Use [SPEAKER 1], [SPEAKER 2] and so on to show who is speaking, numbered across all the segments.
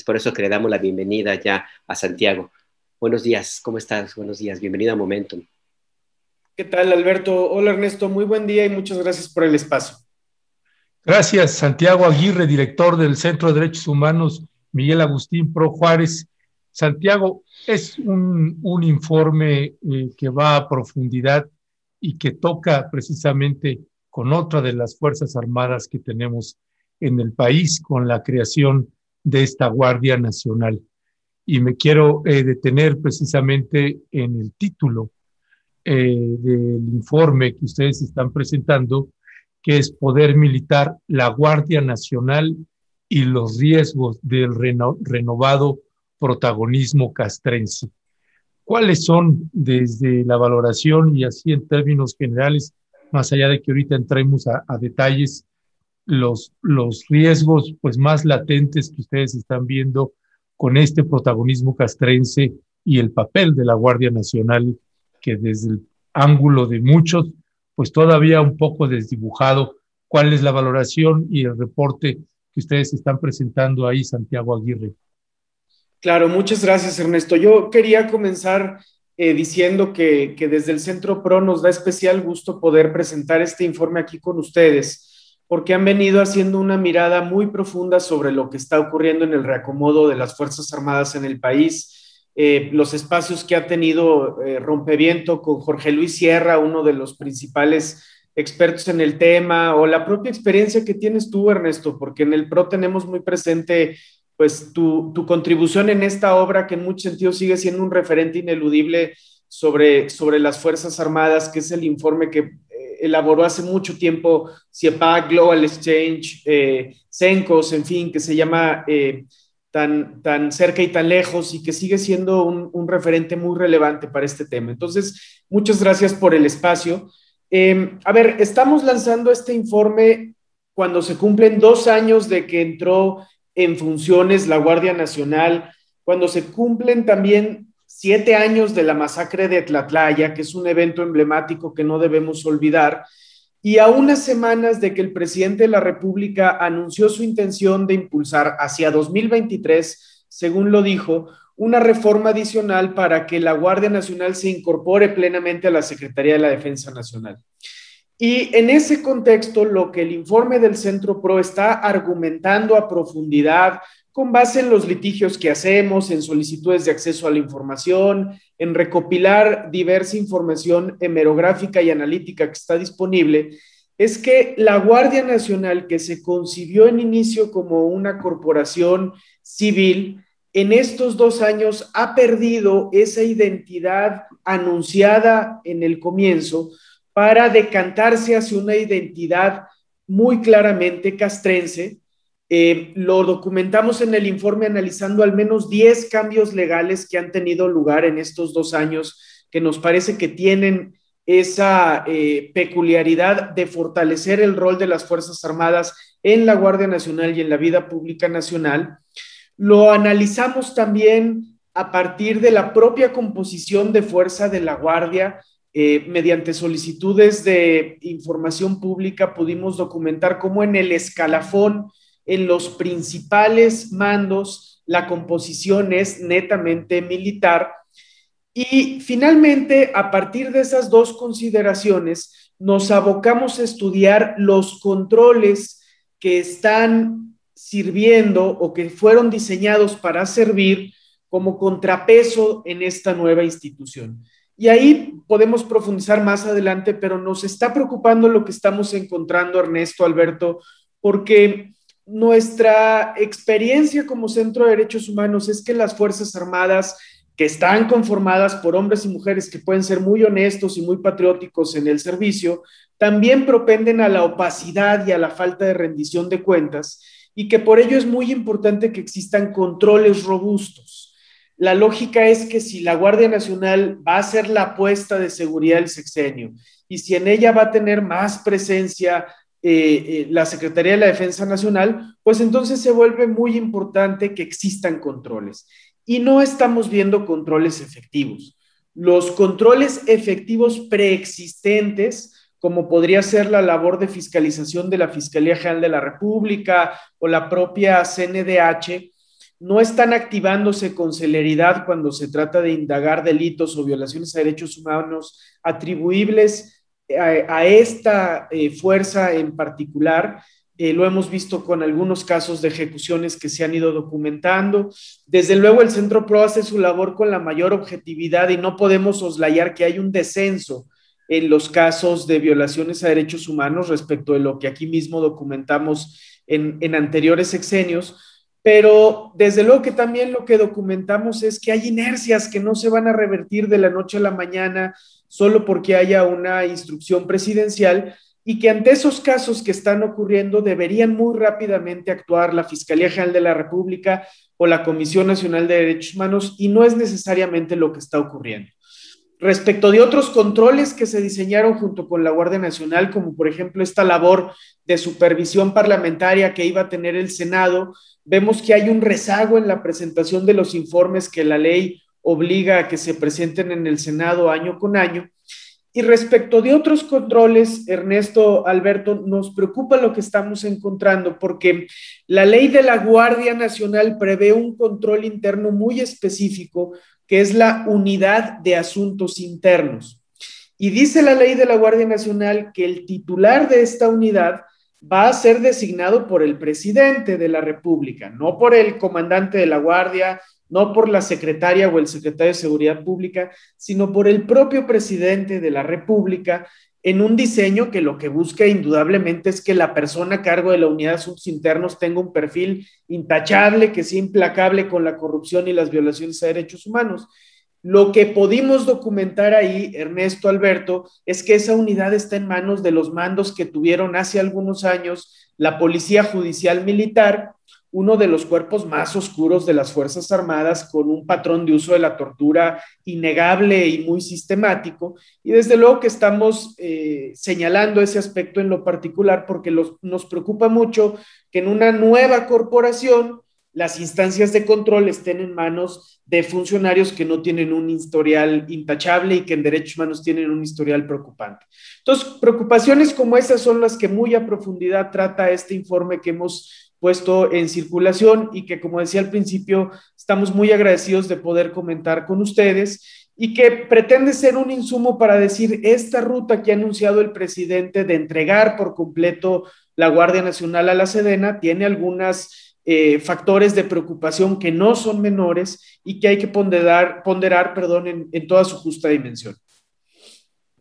[SPEAKER 1] por eso que le damos la bienvenida ya a Santiago. Buenos días, ¿cómo estás? Buenos días, bienvenido a Momentum.
[SPEAKER 2] ¿Qué tal, Alberto? Hola, Ernesto. Muy buen día y muchas gracias por el espacio.
[SPEAKER 3] Gracias, Santiago Aguirre, director del Centro de Derechos Humanos Miguel Agustín Pro Juárez. Santiago, es un informe que va a profundidad y que toca precisamente con otra de las Fuerzas Armadas que tenemos en el país, con la creación de esta Guardia Nacional. Y me quiero detener precisamente en el título del informe que ustedes están presentando, que es Poder Militar, la Guardia Nacional y los riesgos del renovado protagonismo castrense. ¿Cuáles son, desde la valoración y así en términos generales, más allá de que ahorita entremos a detalles, los riesgos pues más latentes que ustedes están viendo con este protagonismo castrense y el papel de la Guardia Nacional, que desde el ángulo de muchos, pues todavía un poco desdibujado? ¿Cuál es la valoración y el reporte que ustedes están presentando ahí, Santiago Aguirre?
[SPEAKER 2] Claro, muchas gracias, Ernesto. Yo quería comenzar diciendo que desde el Centro PRO nos da especial gusto poder presentar este informe aquí con ustedes, porque han venido haciendo una mirada muy profunda sobre lo que está ocurriendo en el reacomodo de las Fuerzas Armadas en el país, los espacios que ha tenido Rompeviento con Jorge Luis Sierra, uno de los principales expertos en el tema, o la propia experiencia que tienes tú, Ernesto, porque en el PRO tenemos muy presente pues tu contribución en esta obra que en muchos sentidos sigue siendo un referente ineludible sobre las Fuerzas Armadas, que es el informe que elaboró hace mucho tiempo CIEPAC, Global Exchange, CENCOS, en fin, que se llama tan cerca y tan lejos y que sigue siendo un referente muy relevante para este tema. Entonces, muchas gracias por el espacio. A ver, estamos lanzando este informe cuando se cumplen 2 años de que entró en funciones la Guardia Nacional, cuando se cumplen también 7 años de la masacre de Tlatlaya, que es un evento emblemático que no debemos olvidar, y a unas semanas de que el presidente de la República anunció su intención de impulsar hacia 2023, según lo dijo, una reforma adicional para que la Guardia Nacional se incorpore plenamente a la Secretaría de la Defensa Nacional. Y en ese contexto, lo que el informe del Centro PRO está argumentando a profundidad, con base en los litigios que hacemos, en solicitudes de acceso a la información, en recopilar diversa información hemerográfica y analítica que está disponible, es que la Guardia Nacional, que se concibió en inicio como una corporación civil, en estos 2 años ha perdido esa identidad anunciada en el comienzo para decantarse hacia una identidad muy claramente castrense. Lo documentamos en el informe analizando al menos 10 cambios legales que han tenido lugar en estos 2 años, que nos parece que tienen esa peculiaridad de fortalecer el rol de las Fuerzas Armadas en la Guardia Nacional y en la vida pública nacional. Lo analizamos también a partir de la propia composición de fuerza de la Guardia. Mediante solicitudes de información pública pudimos documentar cómo en el escalafón, en los principales mandos, la composición es netamente militar. Y finalmente, a partir de esas dos consideraciones, nos abocamos a estudiar los controles que están sirviendo o que fueron diseñados para servir como contrapeso en esta nueva institución. Y ahí podemos profundizar más adelante, pero nos está preocupando lo que estamos encontrando, Ernesto, Alberto, porque nuestra experiencia como Centro de Derechos Humanos es que las Fuerzas Armadas, que están conformadas por hombres y mujeres que pueden ser muy honestos y muy patrióticos en el servicio, también propenden a la opacidad y a la falta de rendición de cuentas, y que por ello es muy importante que existan controles robustos. La lógica es que si la Guardia Nacional va a ser la apuesta de seguridad del sexenio y si en ella va a tener más presencia la Secretaría de la Defensa Nacional, pues entonces se vuelve muy importante que existan controles. Y no estamos viendo controles efectivos. Los controles efectivos preexistentes, como podría ser la labor de fiscalización de la Fiscalía General de la República o la propia CNDH, no están activándose con celeridad cuando se trata de indagar delitos o violaciones a derechos humanos atribuibles a esta fuerza en particular. Lo hemos visto con algunos casos de ejecuciones que se han ido documentando. Desde luego el Centro PRO hace su labor con la mayor objetividad y no podemos soslayar que hay un descenso en los casos de violaciones a derechos humanos respecto de lo que aquí mismo documentamos en anteriores sexenios, pero desde luego que también lo que documentamos es que hay inercias que no se van a revertir de la noche a la mañana solo porque haya una instrucción presidencial, y que ante esos casos que están ocurriendo deberían muy rápidamente actuar la Fiscalía General de la República o la Comisión Nacional de Derechos Humanos, y no es necesariamente lo que está ocurriendo. Respecto de otros controles que se diseñaron junto con la Guardia Nacional, como por ejemplo esta labor de supervisión parlamentaria que iba a tener el Senado, vemos que hay un rezago en la presentación de los informes que la ley obliga a que se presenten en el Senado año con año. Y respecto de otros controles, Ernesto, Alberto, nos preocupa lo que estamos encontrando, porque la ley de la Guardia Nacional prevé un control interno muy específico, que es la Unidad de Asuntos Internos. Y dice la ley de la Guardia Nacional que el titular de esta unidad va a ser designado por el presidente de la República, no por el comandante de la Guardia, no por la secretaria o el secretario de Seguridad Pública, sino por el propio presidente de la República, en un diseño que lo que busca indudablemente es que la persona a cargo de la Unidad de Asuntos Internos tenga un perfil intachable, que sea implacable con la corrupción y las violaciones a derechos humanos. Lo que pudimos documentar ahí, Ernesto, Alberto, es que esa unidad está en manos de los mandos que tuvieron hace algunos años la Policía Judicial Militar, uno de los cuerpos más oscuros de las Fuerzas Armadas, con un patrón de uso de la tortura innegable y muy sistemático. Y desde luego que estamos señalando ese aspecto en lo particular porque nos preocupa mucho que en una nueva corporación las instancias de control estén en manos de funcionarios que no tienen un historial intachable y que en derechos humanos tienen un historial preocupante. Entonces, preocupaciones como esas son las que muy a profundidad trata este informe que hemos puesto en circulación y que, como decía al principio, estamos muy agradecidos de poder comentar con ustedes, y que pretende ser un insumo para decir esta ruta que ha anunciado el presidente de entregar por completo la Guardia Nacional a la Sedena tiene algunas factores de preocupación que no son menores y que hay que ponderar en toda su justa dimensión.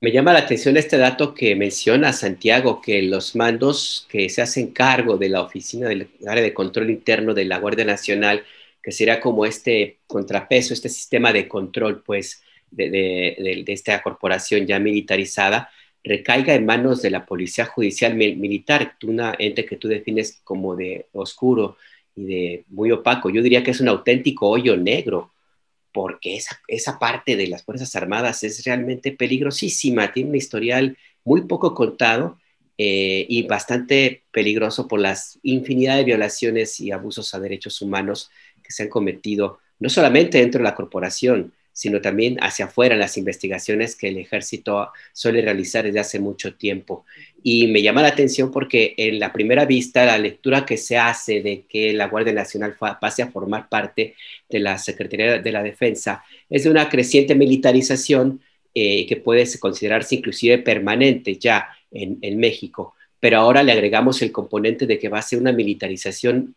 [SPEAKER 1] Me llama la atención este dato que menciona Santiago, que los mandos que se hacen cargo de la oficina del área de control interno de la Guardia Nacional, que será como este contrapeso, este sistema de control, pues, de esta corporación ya militarizada, recaiga en manos de la Policía Judicial Militar, una ente que tú defines como de oscuro y de muy opaco. Yo diría que es un auténtico hoyo negro, porque esa parte de las Fuerzas Armadas es realmente peligrosísima, tiene un historial muy poco contado y bastante peligroso por las infinidad de violaciones y abusos a derechos humanos que se han cometido, no solamente dentro de la corporación, sino también hacia afuera en las investigaciones que el ejército suele realizar desde hace mucho tiempo. Y me llama la atención porque en la primera vista, la lectura que se hace de que la Guardia Nacional pase a formar parte de la Secretaría de la Defensa es de una creciente militarización que puede considerarse inclusive permanente ya en México. Pero ahora le agregamos el componente de que va a ser una militarización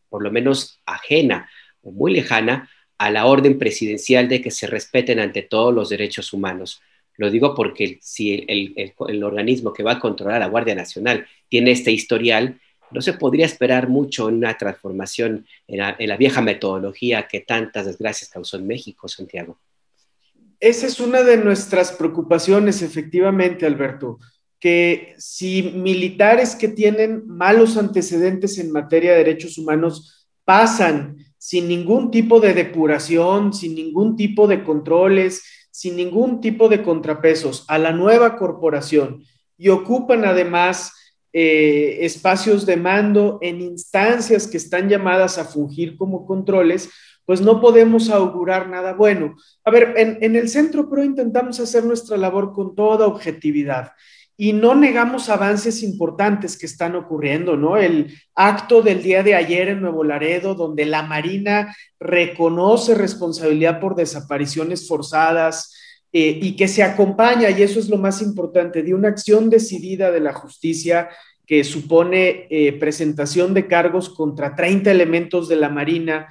[SPEAKER 1] por lo menos ajena o muy lejana a la orden presidencial de que se respeten ante todos los derechos humanos. Lo digo porque si el organismo que va a controlar a la Guardia Nacional tiene este historial, no se podría esperar mucho en una transformación en la vieja metodología que tantas desgracias causó en México, Santiago.
[SPEAKER 2] Esa es una de nuestras preocupaciones, efectivamente, Alberto, que si militares que tienen malos antecedentes en materia de derechos humanos pasan sin ningún tipo de depuración, sin ningún tipo de controles, sin ningún tipo de contrapesos a la nueva corporación y ocupan además espacios de mando en instancias que están llamadas a fungir como controles, pues no podemos augurar nada bueno. A ver, en el Centro PRO intentamos hacer nuestra labor con toda objetividad y no negamos avances importantes que están ocurriendo, ¿no? El acto del día de ayer en Nuevo Laredo, donde la Marina reconoce responsabilidad por desapariciones forzadas, y que se acompaña, y eso es lo más importante, de una acción decidida de la justicia que supone presentación de cargos contra 30 elementos de la Marina.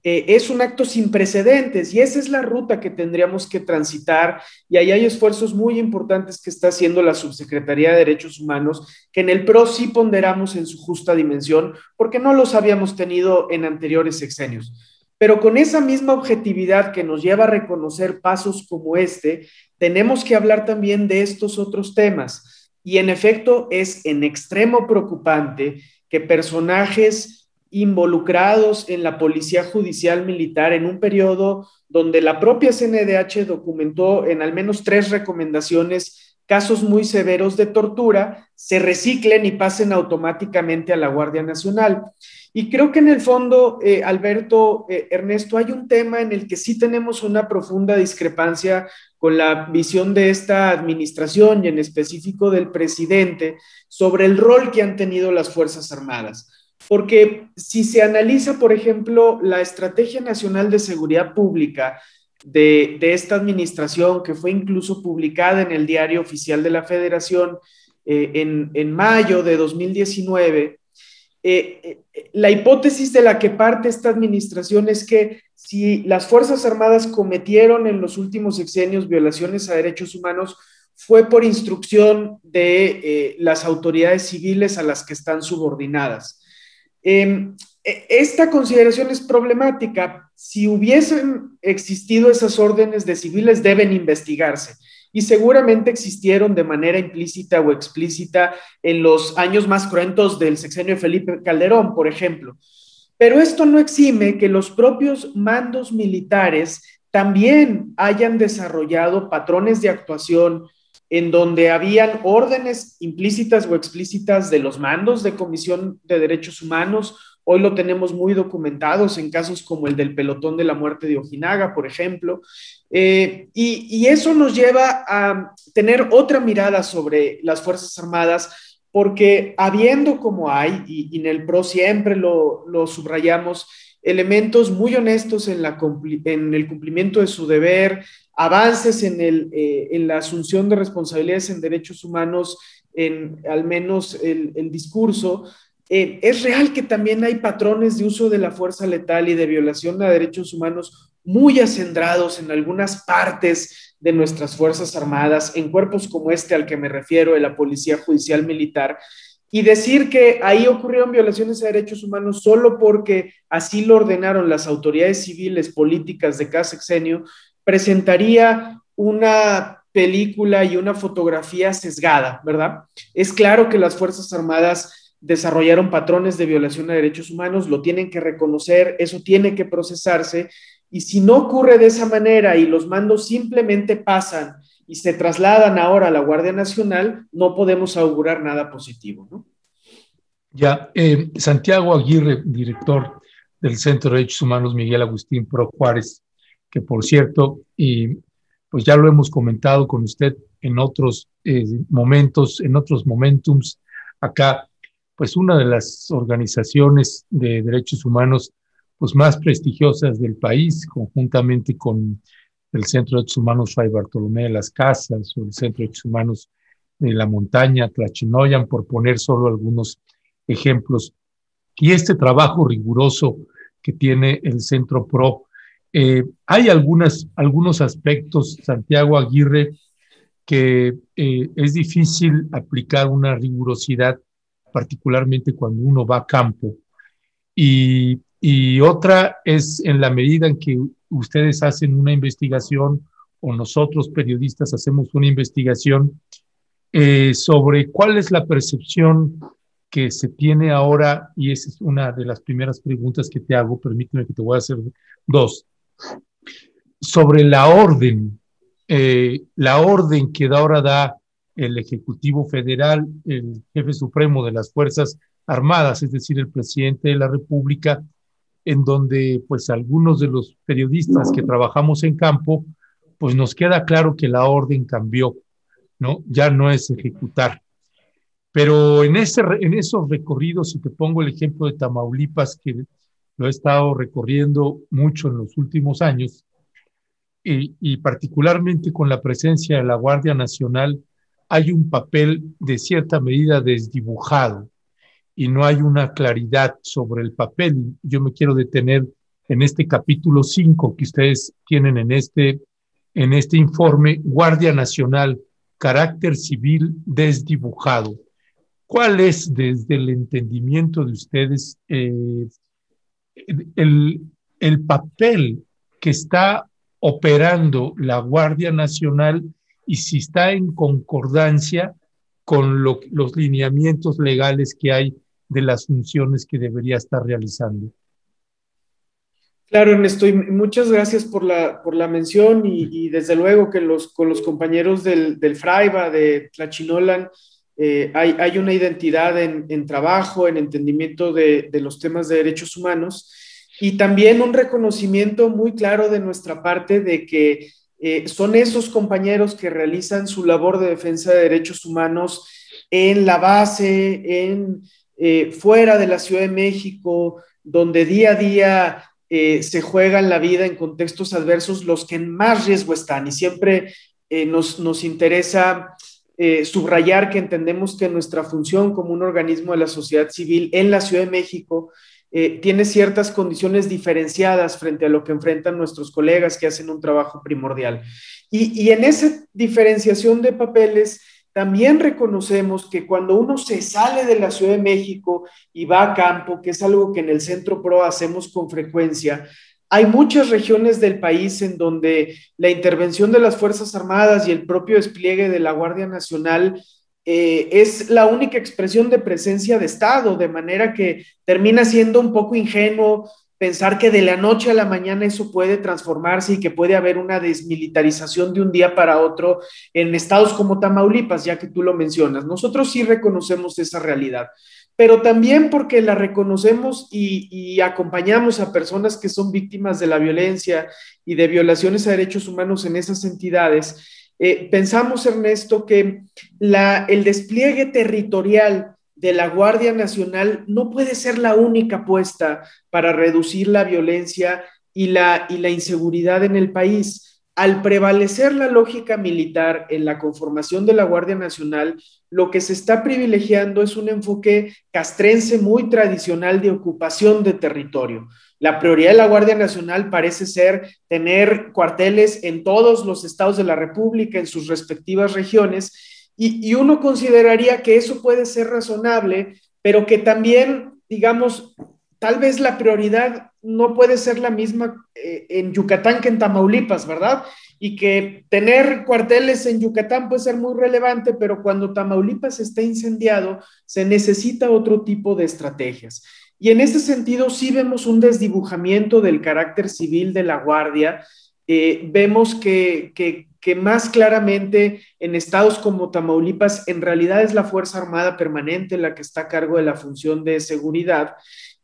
[SPEAKER 2] Es un acto sin precedentes y esa es la ruta que tendríamos que transitar, y ahí hay esfuerzos muy importantes que está haciendo la Subsecretaría de Derechos Humanos, que en el PRO sí ponderamos en su justa dimensión, porque no los habíamos tenido en anteriores sexenios. Pero con esa misma objetividad que nos lleva a reconocer pasos como este, tenemos que hablar también de estos otros temas. Y en efecto, es en extremo preocupante que personajes involucrados en la Policía Judicial Militar en un periodo donde la propia CNDH documentó en al menos 3 recomendaciones casos muy severos de tortura, se reciclen y pasen automáticamente a la Guardia Nacional. Y creo que en el fondo, Alberto, Ernesto, hay un tema en el que sí tenemos una profunda discrepancia con la visión de esta administración y en específico del presidente sobre el rol que han tenido las Fuerzas Armadas. Porque si se analiza, por ejemplo, la Estrategia Nacional de Seguridad Pública de esta administración, que fue incluso publicada en el Diario Oficial de la Federación en mayo de 2019, la hipótesis de la que parte esta administración es que si las Fuerzas Armadas cometieron en los últimos sexenios violaciones a derechos humanos, fue por instrucción de las autoridades civiles a las que están subordinadas. Esta consideración es problemática. Si hubiesen existido esas órdenes de civiles, deben investigarse. Y seguramente existieron de manera implícita o explícita en los años más cruentos del sexenio de Felipe Calderón, por ejemplo. Pero esto no exime que los propios mandos militares también hayan desarrollado patrones de actuación en donde habían órdenes implícitas o explícitas de los mandos de Comisión de Derechos Humanos. Hoy lo tenemos muy documentados en casos como el del pelotón de la muerte de Ojinaga, por ejemplo. Y eso nos lleva a tener otra mirada sobre las Fuerzas Armadas, porque habiendo como hay, y en el PRO siempre lo subrayamos, elementos muy honestos en el cumplimiento de su deber, avances en la asunción de responsabilidades en derechos humanos, en al menos el discurso, es real que también hay patrones de uso de la fuerza letal y de violación a derechos humanos muy acendrados en algunas partes de nuestras Fuerzas Armadas, en cuerpos como este al que me refiero, de la Policía Judicial Militar, y decir que ahí ocurrieron violaciones a derechos humanos solo porque así lo ordenaron las autoridades civiles políticas de cada sexenio, presentaría una película y una fotografía sesgada, ¿verdad? Es claro que las Fuerzas Armadas desarrollaron patrones de violación a derechos humanos, lo tienen que reconocer, eso tiene que procesarse, y si no ocurre de esa manera y los mandos simplemente pasan y se trasladan ahora a la Guardia Nacional, no podemos augurar nada positivo, ¿no?
[SPEAKER 3] Ya, Santiago Aguirre, director del Centro de Derechos Humanos Miguel Agustín Pro Juárez, que por cierto, y pues ya lo hemos comentado con usted en otros momentos, en otros momentums, acá, pues una de las organizaciones de derechos humanos pues más prestigiosas del país, conjuntamente con el Centro de Derechos Humanos Fray Bartolomé de las Casas o el Centro de Derechos Humanos de la Montaña, Tlachinoyan, por poner solo algunos ejemplos. Y este trabajo riguroso que tiene el Centro PRO, hay algunos aspectos, Santiago Aguirre, que es difícil aplicar una rigurosidad, particularmente cuando uno va a campo. Y otra es en la medida en que ustedes hacen una investigación o nosotros periodistas hacemos una investigación sobre cuál es la percepción que se tiene ahora, y esa es una de las primeras preguntas que te hago, permíteme que te voy a hacer dos, sobre la orden que ahora da el Ejecutivo Federal, el jefe supremo de las Fuerzas Armadas, es decir, el presidente de la República, en donde pues algunos de los periodistas que trabajamos en campo, pues nos queda claro que la orden cambió. ¿no? Ya no es ejecutar. Pero en esos recorridos, si te pongo el ejemplo de Tamaulipas, que lo he estado recorriendo mucho en los últimos años, y particularmente con la presencia de la Guardia Nacional, hay un papel de cierta medida desdibujado y no hay una claridad sobre el papel. Yo me quiero detener en este capítulo 5 que ustedes tienen en este informe, Guardia Nacional, carácter civil desdibujado. ¿Cuál es, desde el entendimiento de ustedes, el, el papel que está operando la Guardia Nacional y si está en concordancia con los lineamientos legales que hay de las funciones que debería estar realizando?
[SPEAKER 2] Claro, Ernesto, y muchas gracias por la mención y desde luego que con los compañeros del FRAIBA, de Tlachinolan, hay una identidad en trabajo, en entendimiento de los temas de derechos humanos y también un reconocimiento muy claro de nuestra parte de que son esos compañeros que realizan su labor de defensa de derechos humanos en la base, fuera de la Ciudad de México, donde día a día se juegan la vida en contextos adversos los que en más riesgo están. Y siempre nos interesa subrayar que entendemos que nuestra función como un organismo de la sociedad civil en la Ciudad de México tiene ciertas condiciones diferenciadas frente a lo que enfrentan nuestros colegas que hacen un trabajo primordial. Y en esa diferenciación de papeles, también reconocemos que cuando uno se sale de la Ciudad de México y va a campo, que es algo que en el Centro PRO hacemos con frecuencia, hay muchas regiones del país en donde la intervención de las Fuerzas Armadas y el propio despliegue de la Guardia Nacional es la única expresión de presencia de Estado, de manera que termina siendo un poco ingenuo pensar que de la noche a la mañana eso puede transformarse y que puede haber una desmilitarización de un día para otro en estados como Tamaulipas, ya que tú lo mencionas. Nosotros sí reconocemos esa realidad, pero también porque la reconocemos y acompañamos a personas que son víctimas de la violencia y de violaciones a derechos humanos en esas entidades. Pensamos, Ernesto, que el despliegue territorial de la Guardia Nacional no puede ser la única apuesta para reducir la violencia y la inseguridad en el país. Al prevalecer la lógica militar en la conformación de la Guardia Nacional, lo que se está privilegiando es un enfoque castrense muy tradicional de ocupación de territorio. La prioridad de la Guardia Nacional parece ser tener cuarteles en todos los estados de la República, en sus respectivas regiones, y uno consideraría que eso puede ser razonable, pero que también, digamos, tal vez la prioridad no puede ser la misma en Yucatán que en Tamaulipas, ¿verdad? Y que tener cuarteles en Yucatán puede ser muy relevante, pero cuando Tamaulipas está incendiado, se necesita otro tipo de estrategias. Y en ese sentido sí vemos un desdibujamiento del carácter civil de la Guardia. Vemos que más claramente en estados como Tamaulipas en realidad es la Fuerza Armada Permanente la que está a cargo de la función de seguridad.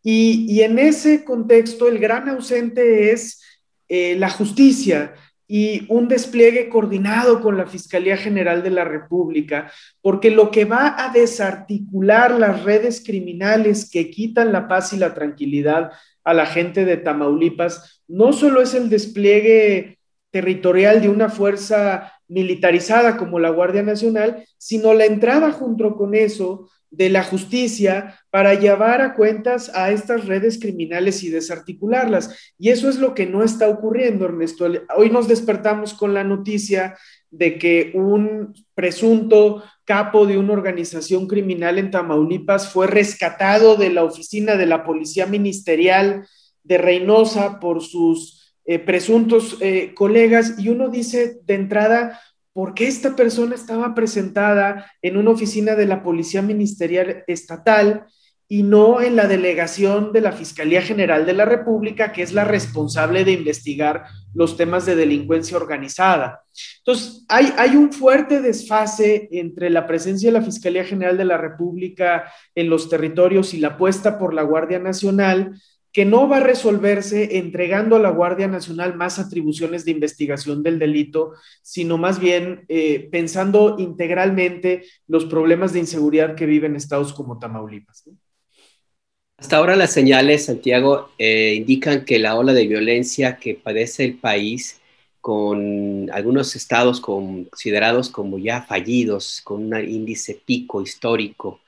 [SPEAKER 2] Y en ese contexto el gran ausente es la justicia y un despliegue coordinado con la Fiscalía General de la República, porque lo que va a desarticular las redes criminales que quitan la paz y la tranquilidad a la gente de Tamaulipas no solo es el despliegue territorial de una fuerza militarizada como la Guardia Nacional, sino la entrada junto con eso de la justicia para llevar a cuentas a estas redes criminales y desarticularlas. Y eso es lo que no está ocurriendo, Ernesto. Hoy nos despertamos con la noticia de que un presunto capo de una organización criminal en Tamaulipas fue rescatado de la oficina de la Policía Ministerial de Reynosa por sus presuntos colegas, y uno dice de entrada, ¿por qué esta persona estaba presentada en una oficina de la Policía Ministerial Estatal y no en la delegación de la Fiscalía General de la República, que es la responsable de investigar los temas de delincuencia organizada? Entonces, hay un fuerte desfase entre la presencia de la Fiscalía General de la República en los territorios y la apuesta por la Guardia Nacional, que no va a resolverse entregando a la Guardia Nacional más atribuciones de investigación del delito, sino más bien pensando integralmente los problemas de inseguridad que viven estados como Tamaulipas, ¿no?
[SPEAKER 1] Hasta ahora las señales, Santiago, indican que la ola de violencia que padece el país, con algunos estados considerados como ya fallidos, con un índice pico histórico,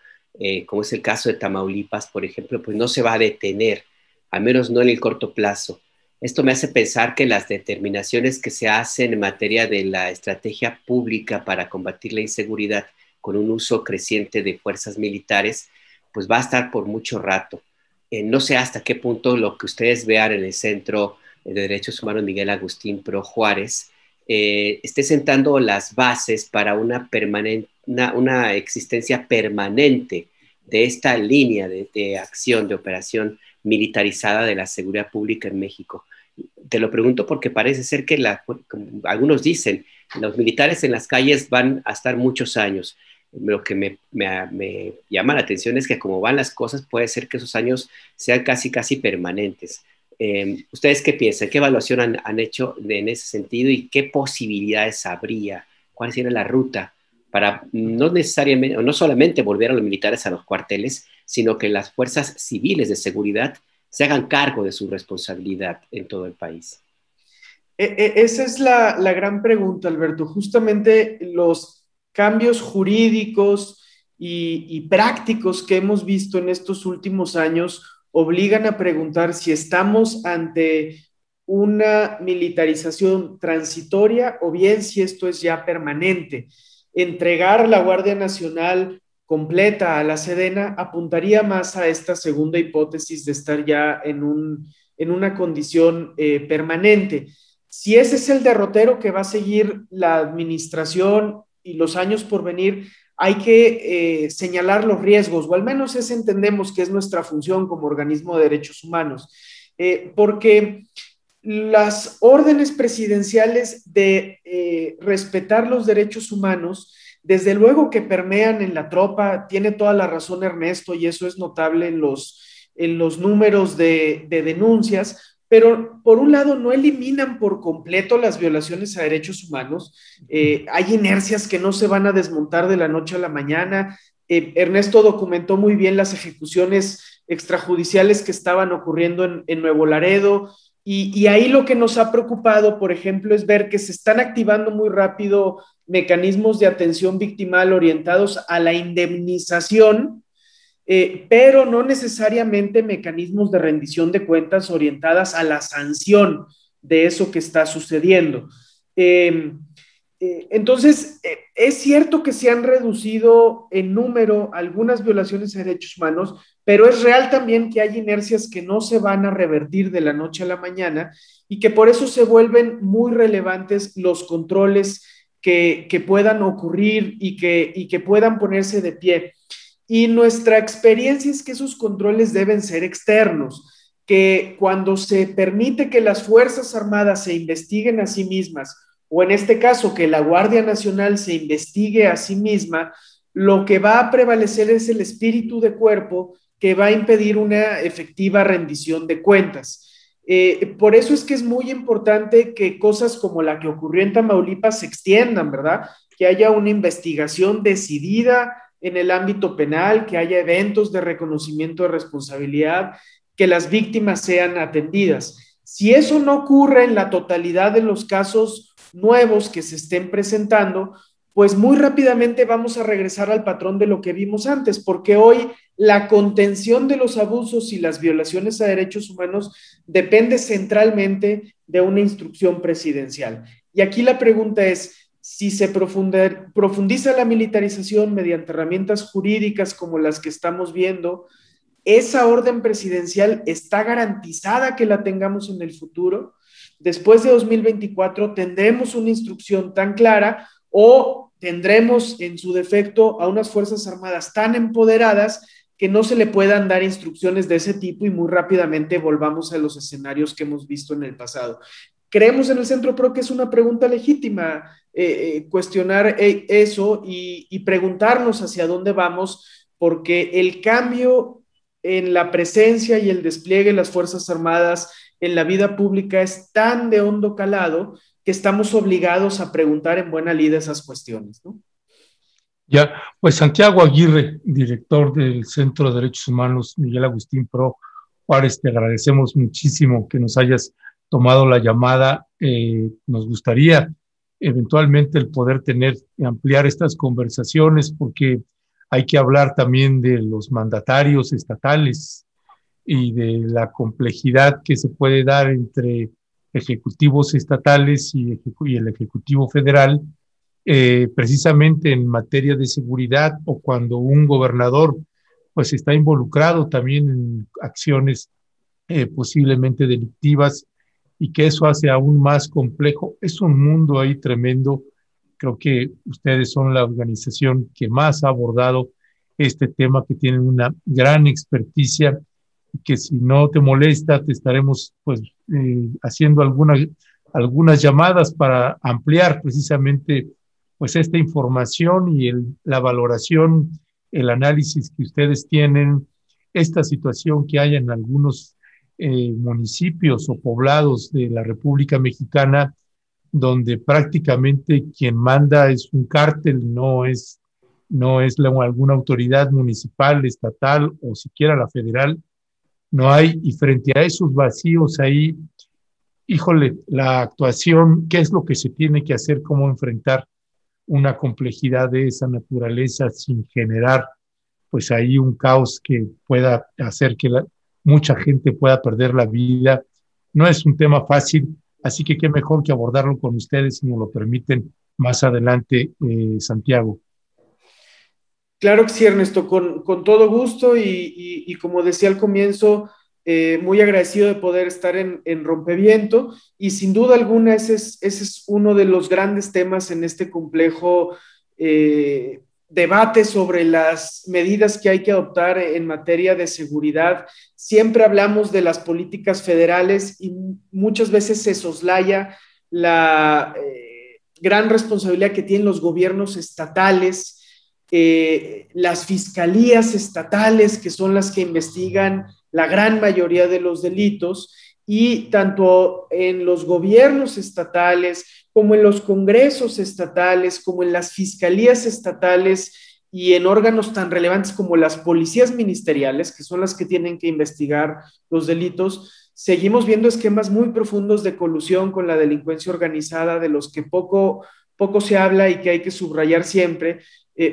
[SPEAKER 1] como es el caso de Tamaulipas, por ejemplo, pues no se va a detener, al menos no en el corto plazo. Esto me hace pensar que las determinaciones que se hacen en materia de la estrategia pública para combatir la inseguridad con un uso creciente de fuerzas militares, pues va a estar por mucho rato. No sé hasta qué punto lo que ustedes vean en el Centro de Derechos Humanos Miguel Agustín Pro Juárez esté sentando las bases para una existencia permanente de esta línea de acción, de operación militarizada de la seguridad pública en México. Te lo pregunto porque parece ser que, como algunos dicen, los militares en las calles van a estar muchos años. Lo que me llama la atención es que como van las cosas, puede ser que esos años sean casi permanentes. ¿Ustedes qué piensan? ¿Qué evaluación han hecho en ese sentido y qué posibilidades habría? ¿Cuál sería la ruta para no necesariamente, o no solamente volver a los militares a los cuarteles, sino que las fuerzas civiles de seguridad se hagan cargo de su responsabilidad en todo el país?
[SPEAKER 2] Esa es la gran pregunta, Alberto. Justamente los cambios jurídicos y prácticos que hemos visto en estos últimos años obligan a preguntar si estamos ante una militarización transitoria o bien si esto es ya permanente. Entregar la Guardia Nacional completa a la Sedena apuntaría más a esta segunda hipótesis de estar ya en una condición permanente. Si ese es el derrotero que va a seguir la administración y los años por venir, hay que señalar los riesgos, o al menos ese entendemos que es nuestra función como organismo de derechos humanos, porque las órdenes presidenciales de respetar los derechos humanos, desde luego que permean en la tropa, tiene toda la razón Ernesto, y eso es notable en los números de denuncias, pero por un lado no eliminan por completo las violaciones a derechos humanos. Hay inercias que no se van a desmontar de la noche a la mañana. Ernesto documentó muy bien las ejecuciones extrajudiciales que estaban ocurriendo en Nuevo Laredo, y ahí lo que nos ha preocupado, por ejemplo, es ver que se están activando muy rápido mecanismos de atención victimal orientados a la indemnización, pero no necesariamente mecanismos de rendición de cuentas orientadas a la sanción de eso que está sucediendo. Entonces, es cierto que se han reducido en número algunas violaciones a derechos humanos, pero es real también que hay inercias que no se van a revertir de la noche a la mañana y que por eso se vuelven muy relevantes los controles que puedan ocurrir y que puedan ponerse de pie. Y nuestra experiencia es que esos controles deben ser externos, que cuando se permite que las Fuerzas Armadas se investiguen a sí mismas, o en este caso que la Guardia Nacional se investigue a sí misma, lo que va a prevalecer es el espíritu de cuerpo que va a impedir una efectiva rendición de cuentas. Por eso es que es muy importante que cosas como la que ocurrió en Tamaulipas se extiendan, ¿verdad? Que haya una investigación decidida en el ámbito penal, que haya eventos de reconocimiento de responsabilidad, que las víctimas sean atendidas. Si eso no ocurre en la totalidad de los casos nuevos que se estén presentando, pues muy rápidamente vamos a regresar al patrón de lo que vimos antes, porque hoy la contención de los abusos y las violaciones a derechos humanos depende centralmente de una instrucción presidencial. Y aquí la pregunta es, si se profundiza la militarización mediante herramientas jurídicas como las que estamos viendo, ¿esa orden presidencial está garantizada que la tengamos en el futuro? Después de 2024, ¿tendremos una instrucción tan clara o tendremos en su defecto a unas Fuerzas Armadas tan empoderadas que no se le puedan dar instrucciones de ese tipo y muy rápidamente volvamos a los escenarios que hemos visto en el pasado? Creemos en el Centro PRO que es una pregunta legítima cuestionar eso y preguntarnos hacia dónde vamos, porque el cambio en la presencia y el despliegue de las Fuerzas Armadas en la vida pública es tan de hondo calado que estamos obligados a preguntar en buena lid esas cuestiones, ¿no?
[SPEAKER 3] Ya, pues Santiago Aguirre, director del Centro de Derechos Humanos Miguel Agustín Pro Juárez, te agradecemos muchísimo que nos hayas tomado la llamada. Nos gustaría eventualmente el poder ampliar estas conversaciones, porque hay que hablar también de los mandatarios estatales y de la complejidad que se puede dar entre ejecutivos estatales y el Ejecutivo Federal, precisamente en materia de seguridad, o cuando un gobernador pues está involucrado también en acciones posiblemente delictivas, y que eso hace aún más complejo. Es un mundo ahí tremendo. Creo que ustedes son la organización que más ha abordado este tema, que tienen una gran experticia, y que si no te molesta, te estaremos pues haciendo algunas llamadas para ampliar precisamente pues esta información y la valoración, el análisis que ustedes tienen, esta situación que hay en algunos municipios o poblados de la República Mexicana, donde prácticamente quien manda es un cártel, no es alguna autoridad municipal, estatal o siquiera la federal. No hay, y frente a esos vacíos ahí, híjole, la actuación, ¿qué es lo que se tiene que hacer? ¿Cómo enfrentar una complejidad de esa naturaleza sin generar pues ahí un caos que pueda hacer que mucha gente pueda perder la vida? No es un tema fácil, así que qué mejor que abordarlo con ustedes, si nos lo permiten más adelante, Santiago.
[SPEAKER 2] Claro que sí, Ernesto, con todo gusto y como decía al comienzo, muy agradecido de poder estar en Rompeviento, y sin duda alguna ese es uno de los grandes temas en este complejo debate sobre las medidas que hay que adoptar en materia de seguridad. Siempre hablamos de las políticas federales y muchas veces se soslaya la gran responsabilidad que tienen los gobiernos estatales, las fiscalías estatales, que son las que investigan la gran mayoría de los delitos, y tanto en los gobiernos estatales como en los congresos estatales, como en las fiscalías estatales y en órganos tan relevantes como las policías ministeriales, que son las que tienen que investigar los delitos, seguimos viendo esquemas muy profundos de colusión con la delincuencia organizada, de los que poco se habla y que hay que subrayar siempre,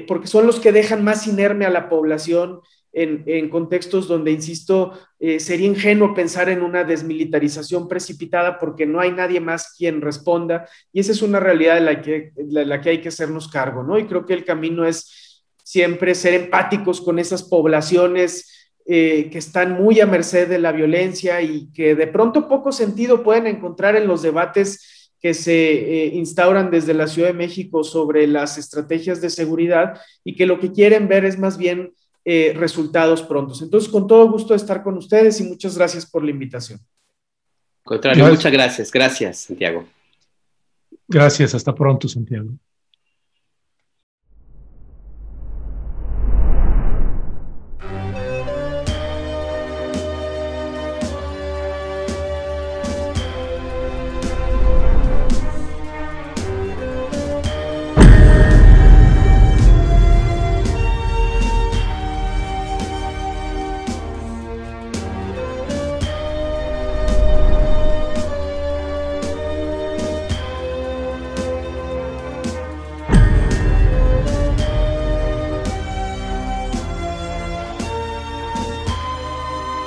[SPEAKER 2] porque son los que dejan más inerme a la población en contextos donde, insisto, sería ingenuo pensar en una desmilitarización precipitada, porque no hay nadie más quien responda, y esa es una realidad de la que hay que hacernos cargo, ¿no? Y creo que el camino es siempre ser empáticos con esas poblaciones que están muy a merced de la violencia y que de pronto poco sentido pueden encontrar en los debates que se instauran desde la Ciudad de México sobre las estrategias de seguridad, y que lo que quieren ver es más bien resultados prontos. Entonces, con todo gusto de estar con ustedes y muchas gracias por la invitación.
[SPEAKER 1] Contrario, muchas gracias. Gracias, Santiago.
[SPEAKER 3] Gracias, hasta pronto, Santiago.